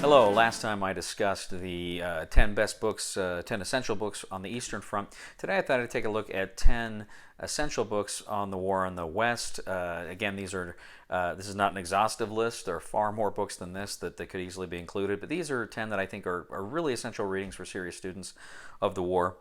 Hello, last time I discussed the 10 best books, 10 essential books on the Eastern Front. Today I thought I'd take a look at 10 essential books on the war in the West. Again, this is not an exhaustive list. There are far more books than this that could easily be included, but these are 10 that I think are really essential readings for serious students of the war.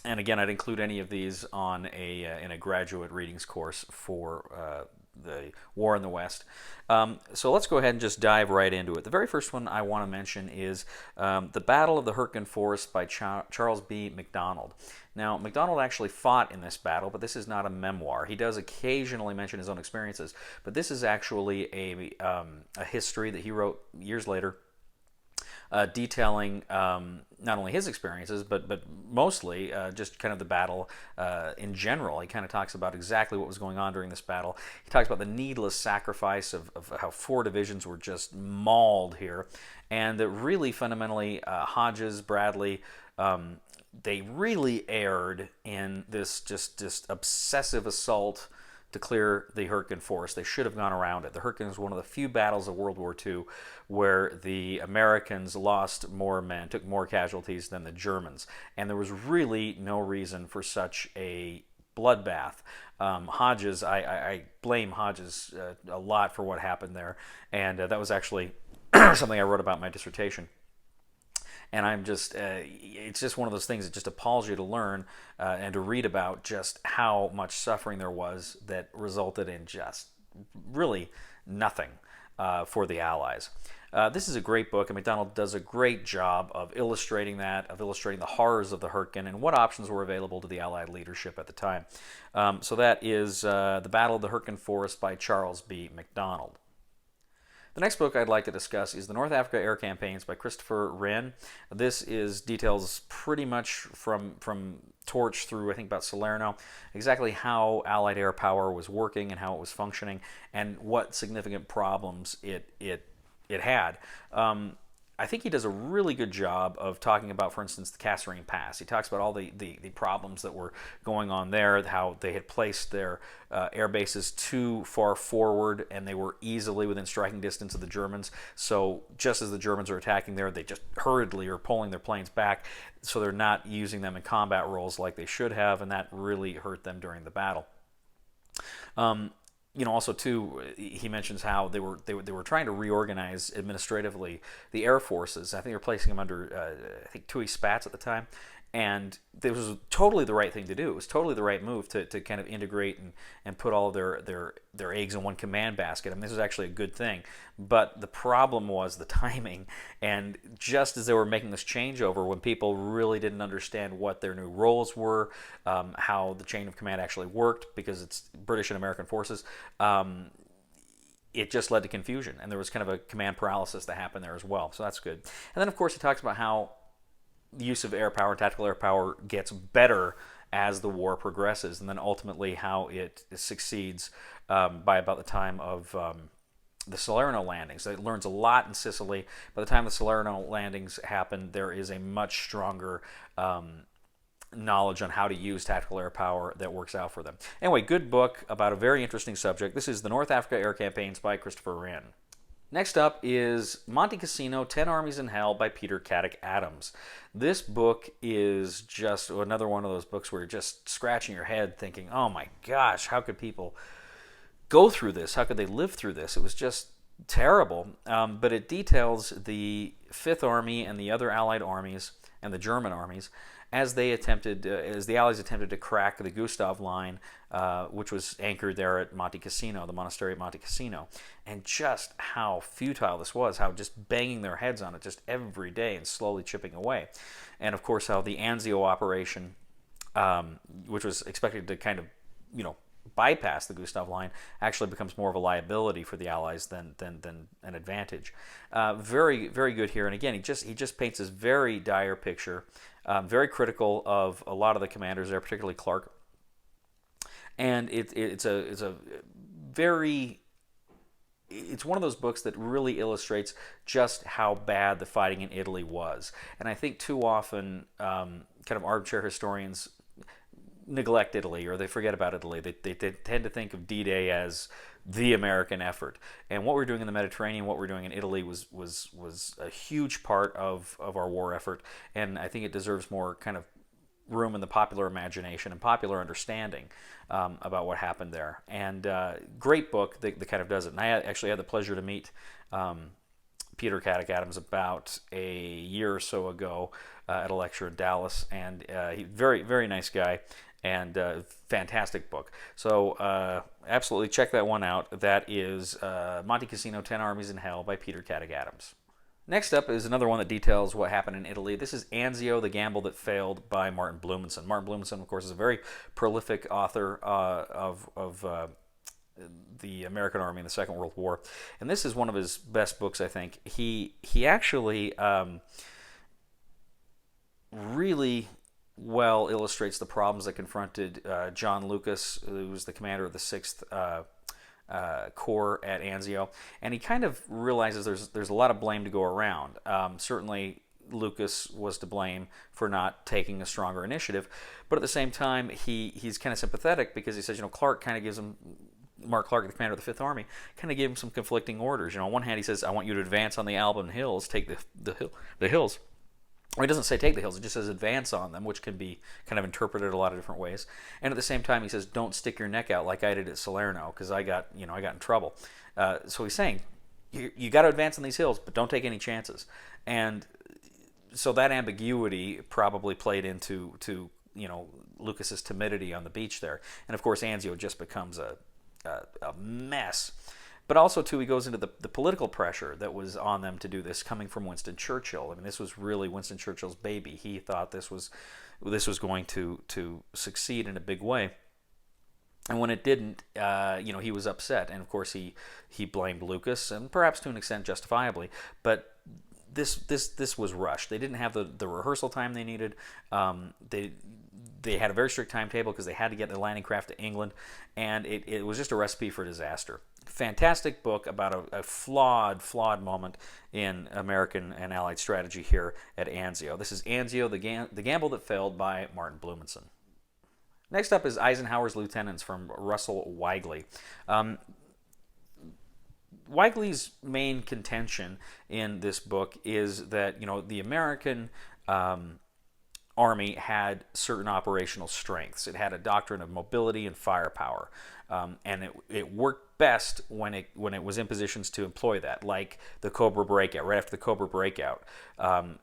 And again, I'd include any of these on in a graduate readings course for the war in the West. So let's go ahead and just dive right into it. The very first one I want to mention is The Battle of the Hurtgen Forest by Charles B. MacDonald. Now, MacDonald actually fought in this battle, but this is not a memoir. He does occasionally mention his own experiences, but this is actually a history that he wrote years later, detailing not only his experiences, but mostly just kind of the battle in general. He kind of talks about exactly what was going on during this battle. He talks about the needless sacrifice of how 4 divisions were just mauled here, and that really fundamentally Hodges, Bradley, they really erred in this just obsessive assault to clear the Hurtgen Forest. They should have gone around it. The Hurtgen was one of the few battles of World War II where the Americans lost more men, took more casualties than the Germans, and there was really no reason for such a bloodbath. Hodges, I blame Hodges a lot for what happened there, and that was actually something I wrote about in my dissertation. And it's just one of those things that just appalls you to learn and to read about just how much suffering there was that resulted in just really nothing for the Allies. This is a great book, and MacDonald does a great job of illustrating the horrors of the Hurtgen and what options were available to the Allied leadership at the time. So that is The Battle of the Hurtgen Forest by Charles B. MacDonald. The next book I'd like to discuss is The North Africa Air Campaigns by Christopher Wren. This is details pretty much from Torch through, I think, about Salerno, exactly how Allied air power was working and how it was functioning and what significant problems it had. I think he does a really good job of talking about, for instance, the Kasserine Pass. He talks about all the problems that were going on there, how they had placed their air bases too far forward and they were easily within striking distance of the Germans. So just as the Germans are attacking there, they just hurriedly are pulling their planes back, so they're not using them in combat roles like they should have, and that really hurt them during the battle. Also too, he mentions how they were trying to reorganize administratively the air forces. I think they were placing them under I think Tui Spats at the time, and this was totally the right thing to do. It was totally the right move to kind of integrate and put all of their eggs in one command basket. I mean, this was actually a good thing, but the problem was the timing. And just as they were making this changeover, when people really didn't understand what their new roles were, how the chain of command actually worked, because it's British and American forces, it just led to confusion, and there was kind of a command paralysis that happened there as well. So that's good. And then, of course, he talks about how the use of air power, tactical air power, gets better as the war progresses, and then ultimately how it succeeds by about the time of the Salerno landings. It learns a lot in Sicily. By the time the Salerno landings happen, there is a much stronger knowledge on how to use tactical air power that works out for them. Anyway, good book about a very interesting subject. This is The North Africa Air Campaigns by Christopher Wren. Next up is Monte Cassino, 10 Armies in Hell by Peter Caddick Adams. This book is just another one of those books where you're just scratching your head thinking, oh my gosh, how could people go through this? How could they live through this? It was just terrible. But it details the Fifth Army and the other Allied armies and the German armies as the Allies attempted to crack the Gustav Line, which was anchored there at Monte Cassino, the monastery at Monte Cassino, and just how futile this was, how just banging their heads on it just every day and slowly chipping away. And of course how the Anzio operation, which was expected to kind of, bypass the Gustav Line, actually becomes more of a liability for the Allies than an advantage. Very, very good here. And again, he just paints this very dire picture, very critical of a lot of the commanders there, particularly Clark. And it's one of those books that really illustrates just how bad the fighting in Italy was. And I think too often kind of armchair historians neglect Italy, or they forget about Italy. They tend to think of D-Day as the American effort. And what we're doing in the Mediterranean, what we're doing in Italy was a huge part of our war effort, and I think it deserves more kind of room in the popular imagination and popular understanding about what happened there. And great book that kind of does it. And I actually had the pleasure to meet Peter Caddick Adams about a year or so ago at a lecture in Dallas, and he very, very nice guy, and fantastic book. So absolutely check that one out. That is Monte Cassino, 10 Armies in Hell by Peter Caddick Adams. Next up is another one that details what happened in Italy. This is Anzio, The Gamble That Failed by Martin Blumenson. Martin Blumenson, of course, is a very prolific author of the American Army in the Second World War, and this is one of his best books, I think. He actually really well illustrates the problems that confronted John Lucas, who was the commander of the 6th Corps at Anzio, and he kind of realizes there's a lot of blame to go around. Certainly, Lucas was to blame for not taking a stronger initiative, but at the same time, he's kind of sympathetic because he says, Clark kind of gives him. Mark Clark, the commander of the Fifth Army, kind of gave him some conflicting orders. On one hand, he says, "I want you to advance on the Alban Hills, take the hills." Or he doesn't say take the hills; it just says advance on them, which can be kind of interpreted a lot of different ways. And at the same time, he says, "Don't stick your neck out like I did at Salerno, because I got in trouble." So he's saying, "You got to advance on these hills, but don't take any chances." And so that ambiguity probably played into Lucas's timidity on the beach there. And of course, Anzio just becomes a mess. But also, too, he goes into the political pressure that was on them to do this, coming from Winston Churchill. I mean, this was really Winston Churchill's baby. He thought this was going to succeed in a big way. And when it didn't, he was upset. And of course, he blamed Lucas, and perhaps to an extent justifiably. But this was rushed. They didn't have the rehearsal time they needed. They had a very strict timetable because they had to get the landing craft to England, and it was just a recipe for disaster. Fantastic book about a flawed moment in American and Allied strategy here at Anzio. This is Anzio, The Gamble That Failed by Martin Blumenson. Next up is Eisenhower's Lieutenants from Russell Weigley. Weigley's main contention in this book is that the American Army had certain operational strengths. It had a doctrine of mobility and firepower, and it worked best when it was in positions to employ that, like the Cobra Breakout. Right after the Cobra Breakout,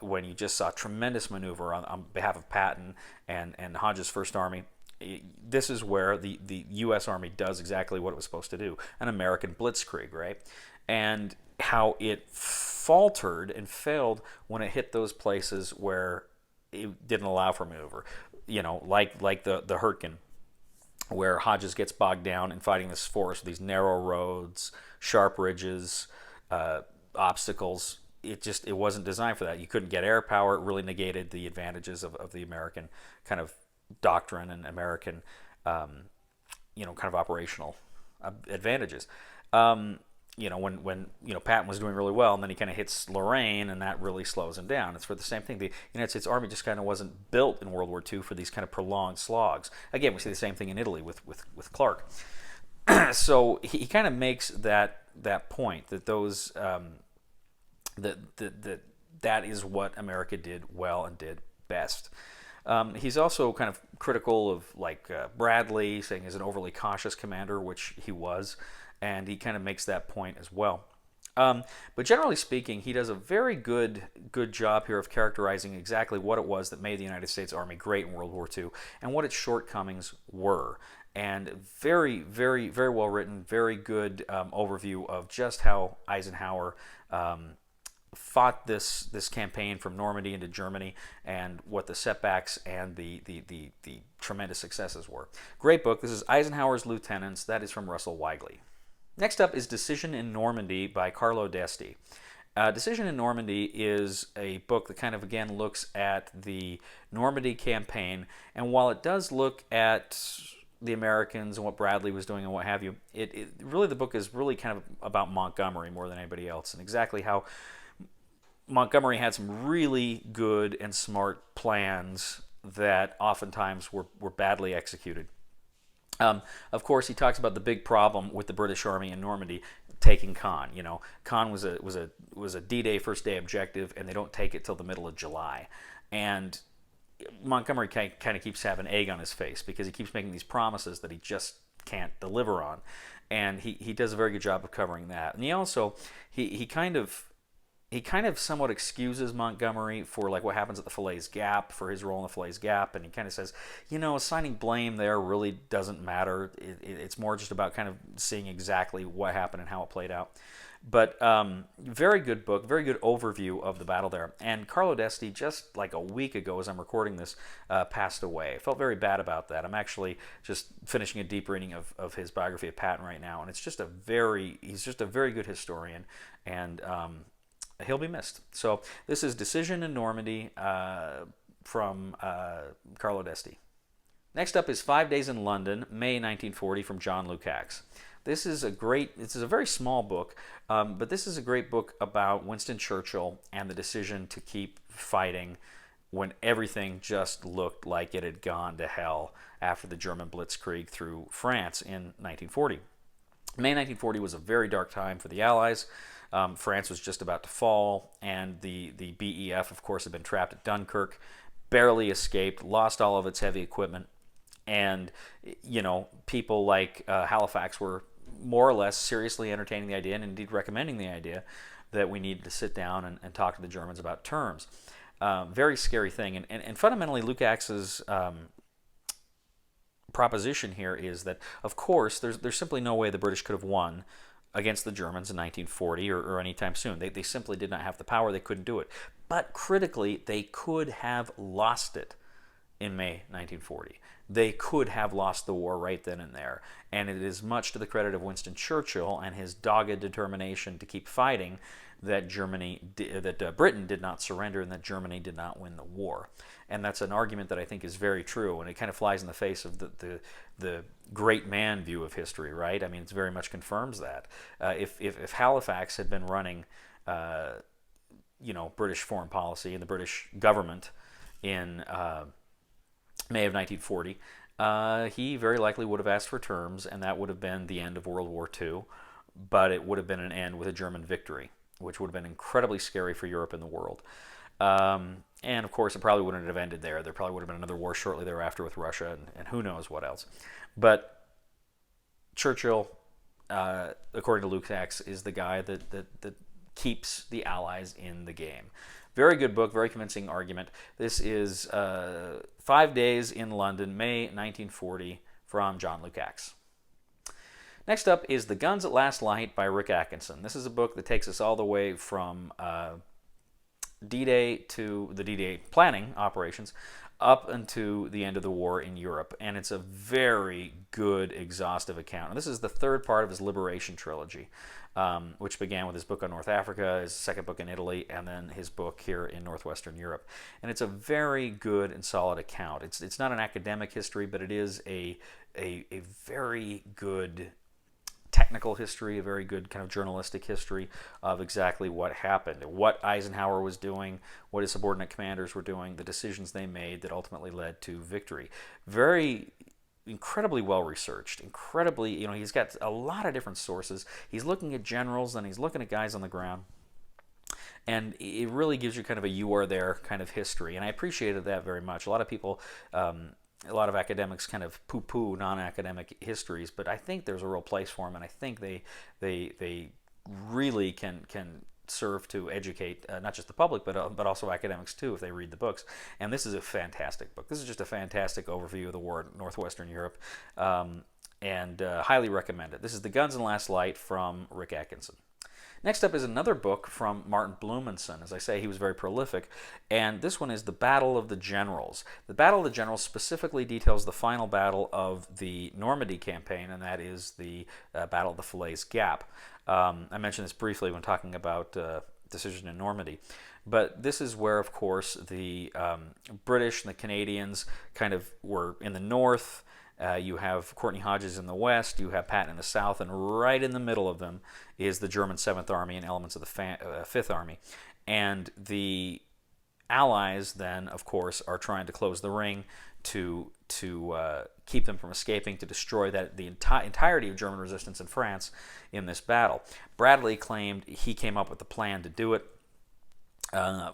when you just saw tremendous maneuver on behalf of Patton and Hodges' First Army. This is where the U.S. Army does exactly what it was supposed to do, an American blitzkrieg, right? And how it faltered and failed when it hit those places where it didn't allow for maneuver, like the Hurtgen, where Hodges gets bogged down in fighting this forest, these narrow roads, sharp ridges, obstacles. It wasn't designed for that. You couldn't get air power. It really negated the advantages of the American kind of doctrine and American, kind of operational advantages. When Patton was doing really well, and then he kind of hits Lorraine, and that really slows him down. It's for the same thing. The United States Army just kind of wasn't built in World War II for these kind of prolonged slogs. Again, we see the same thing in Italy with Clark. So he kind of makes that point that those that is what America did well and did best. He's also kind of critical of Bradley, saying he's an overly cautious commander, which he was. And he kind of makes that point as well. But generally speaking, he does a very good job here of characterizing exactly what it was that made the United States Army great in World War II and what its shortcomings were. And very, very, very well written, very good overview of just how Eisenhower fought this campaign from Normandy into Germany and what the setbacks and the tremendous successes were. Great book. This is Eisenhower's Lieutenants. That is from Russell Weigley. Next up is Decision in Normandy by Carlo D'Esti. Decision in Normandy is a book that kind of, again, looks at the Normandy campaign, and while it does look at the Americans and what Bradley was doing and what have you, it really, the book is really kind of about Montgomery more than anybody else, and exactly how Montgomery had some really good and smart plans that oftentimes were badly executed. Of course, he talks about the big problem with the British Army in Normandy taking Caen. You know, Caen was a D-Day first day objective, and they don't take it till the middle of July. And Montgomery kind of keeps having egg on his face because he keeps making these promises that he just can't deliver on, and he does a very good job of covering that. And he also he kind of somewhat excuses Montgomery for like what happens at the Falaise Gap, for his role in the Falaise Gap, and he kind of says, you know, assigning blame there really doesn't matter. It's more just about kind of seeing exactly what happened and how it played out. But very good book, very good overview of the battle there. And Carlo d'Este, just like a week ago as I'm recording this, passed away. I felt very bad about that. I'm actually just finishing a deep reading of his biography of Patton right now, and it's just he's just a very good historian, and he'll be missed. So this is Decision in Normandy from Carlo d'Este. Next up is 5 Days in London, May 1940, from John Lukács. This is a very small book, but this is a great book about Winston Churchill and the decision to keep fighting when everything just looked like it had gone to hell after the German blitzkrieg through France in 1940. May 1940 was a very dark time for the Allies. France was just about to fall, and the BEF, of course, had been trapped at Dunkirk, barely escaped, lost all of its heavy equipment, and, you know, people like Halifax were more or less seriously entertaining the idea, and indeed recommending the idea, that we needed to sit down and talk to the Germans about terms. Very scary thing, and fundamentally Lukács's proposition here is that, of course, there's simply no way the British could have won against the Germans in 1940 or anytime soon. They simply did not have the power. They couldn't do it. But critically, they could have lost it in May 1940. They could have lost the war right then and there. And it is much to the credit of Winston Churchill and his dogged determination to keep fighting that Britain did not surrender and that Germany did not win the war. And that's an argument that I think is very true, and it kind of flies in the face of the great man view of history, right? I mean, it very much confirms that. If Halifax had been running, British foreign policy and the British government in May of 1940, he very likely would have asked for terms, and that would have been the end of World War II, but it would have been an end with a German victory, which would have been incredibly scary for Europe and the world. And of course, it probably wouldn't have ended there. There probably would have been another war shortly thereafter with Russia, and who knows what else. But Churchill, according to Lukács, is the guy that keeps the Allies in the game. Very good book, very convincing argument. This is 5 Days in London, May 1940, from John Lukács. Next up is The Guns at Last Light by Rick Atkinson. This is a book that takes us all the way from D-Day to the D-Day planning operations up into the end of the war in Europe. And it's a very good, exhaustive account. And this is the third part of his Liberation trilogy, which began with his book on North Africa, his second book in Italy, and then his book here in Northwestern Europe. And it's a very good and solid account. It's not an academic history, but it is a very good technical history, a very good kind of journalistic history of exactly what happened, what Eisenhower was doing, what his subordinate commanders were doing, the decisions they made that ultimately led to victory. Incredibly well researched, incredibly, he's got a lot of different sources. He's looking at generals and he's looking at guys on the ground. And it really gives you kind of a you are there kind of history. And I appreciated that very much. A lot of people, a lot of academics kind of poo-poo non-academic histories, but I think there's a real place for them, and I think they really can serve to educate not just the public, but also academics too if they read the books. And this is a fantastic book. This is just a fantastic overview of the war in Northwestern Europe, and highly recommend it. This is The Guns and Last Light from Rick Atkinson. Next up is another book from Martin Blumenson. As I say, he was very prolific, and this one is The Battle of the Generals. The Battle of the Generals specifically details the final battle of the Normandy campaign, and that is the Battle of the Falaise Gap. I mentioned this briefly when talking about Decision in Normandy, but this is where, of course, the British and the Canadians kind of were in the north. You have Courtney Hodges in the west, you have Patton in the south, and right in the middle of them is the German 7th Army and elements of the 5th Army. And the Allies then, of course, are trying to close the ring to keep them from escaping, to destroy the entirety of German resistance in France in this battle. Bradley claimed he came up with the plan to do it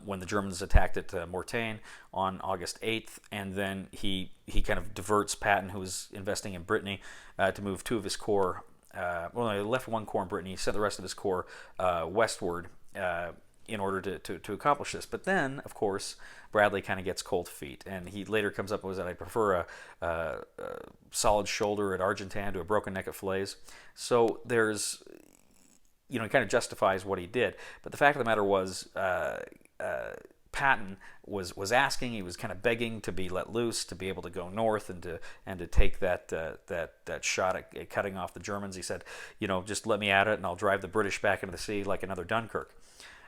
when the Germans attacked at Mortain on August 8th, and then he kind of diverts Patton, who was investing in Brittany, to move two of his corps. Well, he left one corps in Brittany. He sent the rest of his corps westward in order to accomplish this. But then, of course, Bradley kind of gets cold feet, and he later comes up with that I prefer a solid shoulder at Argentan to a broken neck at Falaise. So there's, he kind of justifies what he did. But the fact of the matter was, Patton was asking, he was kind of begging to be let loose, to be able to go north and to take that shot at cutting off the Germans. He said, just let me at it, and I'll drive the British back into the sea like another Dunkirk.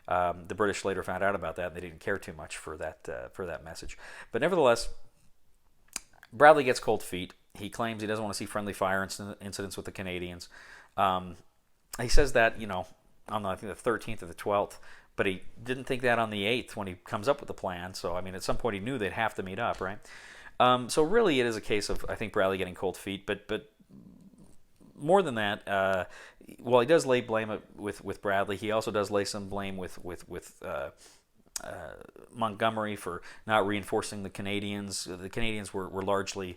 The British later found out about that, and they didn't care too much for that message. But nevertheless, Bradley gets cold feet. He claims he doesn't want to see friendly fire incidents with the Canadians. He says that, on I think the 13th or the 12th, but he didn't think that on the 8th when he comes up with the plan. So, I mean, at some point he knew they'd have to meet up, right? So really it is a case of, I think, Bradley getting cold feet, but more than that, well, he does lay blame with Bradley. He also does lay some blame with Montgomery for not reinforcing the Canadians. The Canadians were largely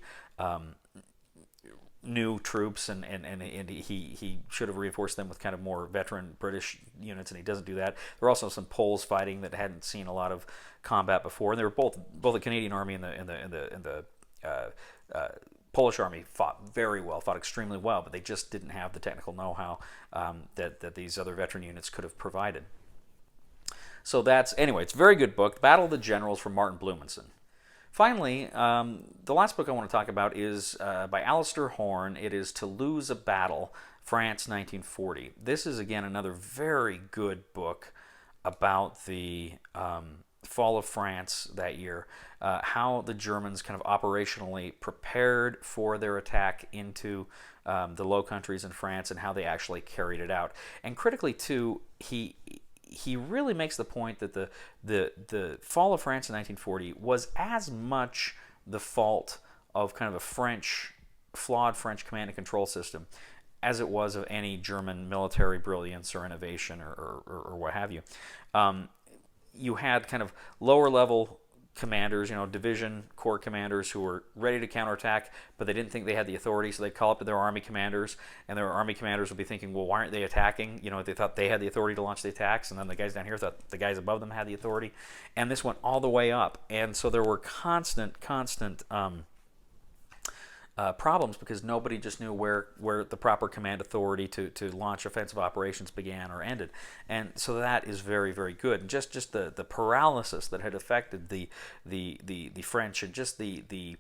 new troops, and he should have reinforced them with kind of more veteran British units, and he doesn't do that. There were also some Poles fighting that hadn't seen a lot of combat before, and they were both the Canadian Army and the Polish Army fought very well, fought extremely well, but they just didn't have the technical know-how that these other veteran units could have provided. So anyway, it's a very good book, Battle of the Generals from Martin Blumenson. Finally, the last book I want to talk about is by Alistair Horn. It is To Lose a Battle, France, 1940. This is, again, another very good book about the fall of France that year, how the Germans kind of operationally prepared for their attack into the Low Countries in France, and how they actually carried it out. And critically, too, he really makes the point that the fall of France in 1940 was as much the fault of kind of a flawed French command and control system as it was of any German military brilliance or innovation or what have you. You had kind of lower level commanders, division corps commanders who were ready to counterattack, but they didn't think they had the authority, so they'd call up to their army commanders, and their army commanders would be thinking, well, why aren't they attacking? They thought they had the authority to launch the attacks, and then the guys down here thought the guys above them had the authority, and this went all the way up. And so there were constant problems, because nobody just knew where the proper command authority to launch offensive operations began or ended. And so that is very, very good. And just the paralysis that had affected the French, and just the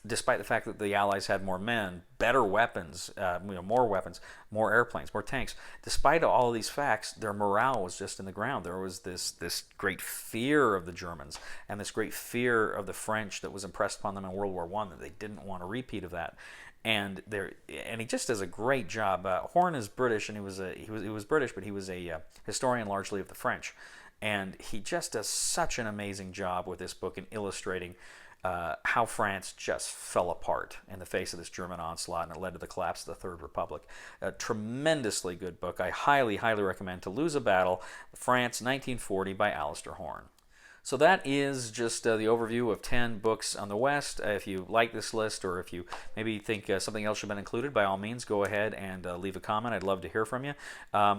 despite the fact that the Allies had more men, better weapons, more weapons, more airplanes, more tanks, despite all of these facts, their morale was just in the ground. There was this great fear of the Germans, and this great fear of the French that was impressed upon them in World War I, that they didn't want a repeat of that. And he just does a great job. Horn is British, and he was British, but he was a historian largely of the French, and he just does such an amazing job with this book in illustrating how France just fell apart in the face of this German onslaught, and it led to the collapse of the Third Republic. A tremendously good book. I highly, highly recommend To Lose a Battle, France, 1940 by Alistair Horn. So that is just the overview of 10 books on the West. If you like this list, or if you maybe think something else should have been included, by all means, go ahead and leave a comment. I'd love to hear from you.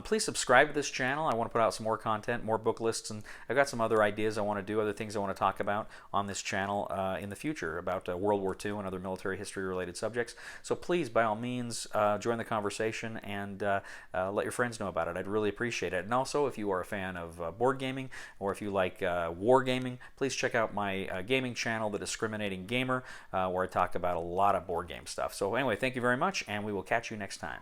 Please subscribe to this channel. I want to put out some more content, more book lists, and I've got some other ideas I want to do, other things I want to talk about on this channel in the future about World War II and other military history-related subjects. So please, by all means, join the conversation and let your friends know about it. I'd really appreciate it. And also, if you are a fan of board gaming, or if you like war gaming, please check out my gaming channel, The Discriminating Gamer, where I talk about a lot of board game stuff. So anyway, thank you very much, and we will catch you next time.